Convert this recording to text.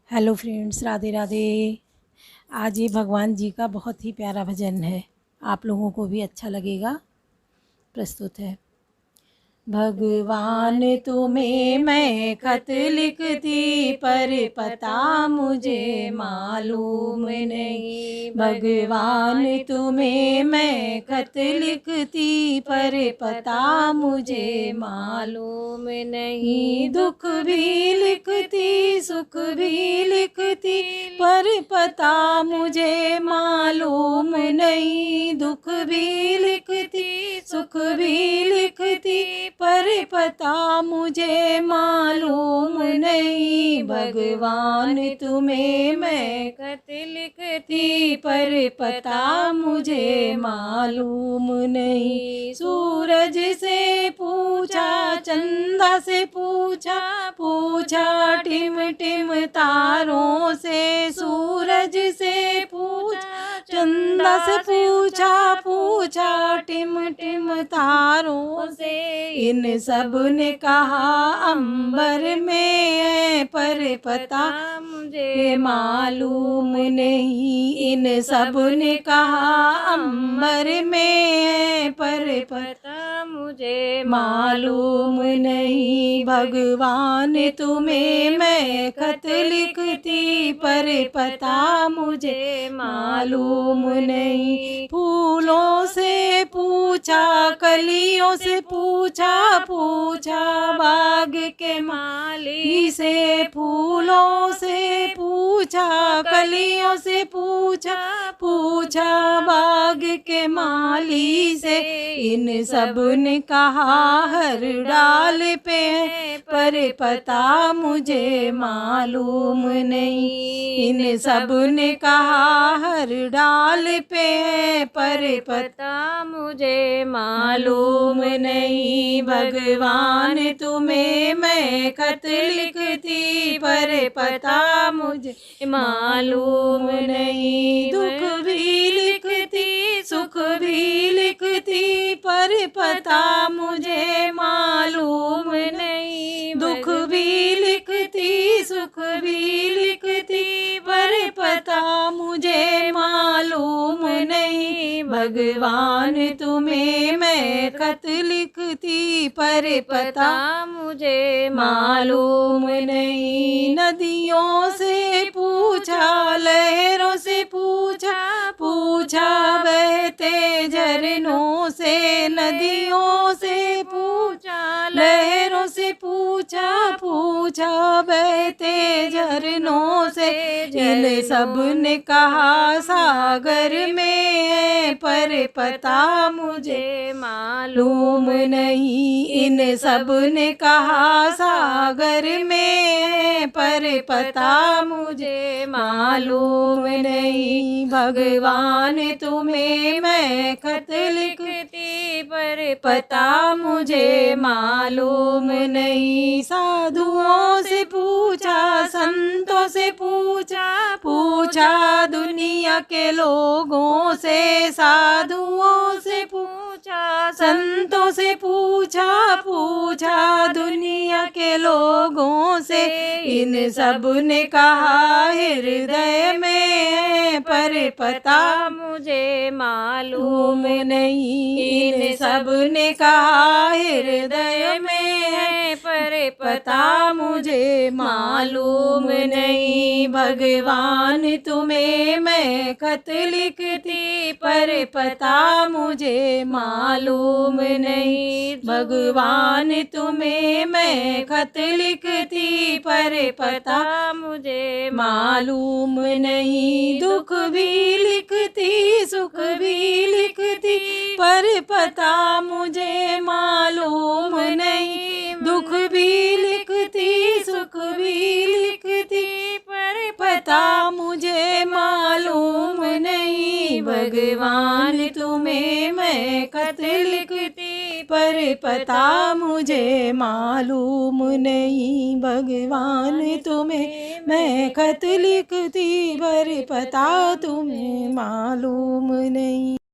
Hello friends, Radhe Radhe. आज ये भगवान जी का बहुत ही प्यारा भजन है, आप लोगों को भी अच्छा लगेगा। प्रस्तुत है। भगवान तुम्हें मैं खत लिखती, पर पता मुझे मालूम नहीं। भगवान तुम्हें मैं खत लिखती, पर पता मुझे मालूम नहीं। दुख भी लिखती, सुख भी लिखती, पर पता मुझे मालूम नहीं। दुख भी लिखती, सुख भी लिखती, पर पता मुझे मालूम नहीं। भगवान तुम्हें मैं खत लिखती, पर पता मुझे मालूम नहीं। सूरज से पूछा, चंदा से पूछा, पूछा टिम टिम तारों से। सूरज से पूछा, चंदा से पूछा, पूछा टिम टिम तारों से। इन सब ने कहा अंबर में है, पर पता मुझे मालूम नहीं। इन सब ने कहा अंबर में है, पर पता मुझे मालूम नहीं। भगवान तुम्हें मैं खत लिखती, पर पता मुझे मालूम नहीं। फूलों से पूछा, कलियों से पूछा, पूछा बाग के माली से। फूलों से पूछा, कलियों से पूछा, पूछा बाग के माली से। इन सब ने कहा हर डाल पे है, पर पता मुझे मालूम नहीं। इन सब ने कहा हर डाल पे है, पर पता मुझे मालूम नहीं। भगवान तुम्हें मैं खत लिखती, पर पता मुझे मालूम नहीं। दुख भी लिखती, सुख भी लिखती, पर पता मुझे मालूम नहीं। दुख भी लिखती, सुख भी लिखती, पर पता मुझे मालूम नहीं। भगवान तुम्हें मैं खत लिखती, पर पता मुझे मालूम नहीं। नदियों से पूछा, लहरों से पूछा, पूछा बहते झरनों से। नदियों से पूछा, लहरों से पूछा, पूछा बहते झरनों से। इन सब ने कहा सागर में है, पर पता मुझे मालूम नहीं। इन सब ने कहा सागर में है, पर पता मुझे मालूम नहीं। भगवान तुम्हें मैं खत लिखती, पर पता मुझे मालूम नहीं। साधुओं से पूछा, संतों से पूछा, पूछा दुनिया के लोगों से। साधुओं से पूछा, संतों से पूछा, पूछा दुनिया के लोगों से। इन सब ने कहा हृदय में है, पर पता मुझे मालूम नहीं। इन सब ने कहा हृदय में है, पर पता मुझे मालूम नहीं। भगवान तुम्हें मैं खत लिखती, पर पता मुझे मालूम नहीं। भगवान तुम्हें मैं खत लिखती, पर पता मुझे मालूम नहीं। दुख भी लिखती, सुख भी लिखती, पर पता मुझे मालूम नहीं। दुख भी लिखती, सुख भी लिखती, पर पता मुझे मालूम नहीं। भगवान तुम्हें मैं खत लिखती, पर पता मुझे मालूम नहीं। भगवान तुम्हें मैं खत लिखती, पर पता तुम्हें मालूम नहीं।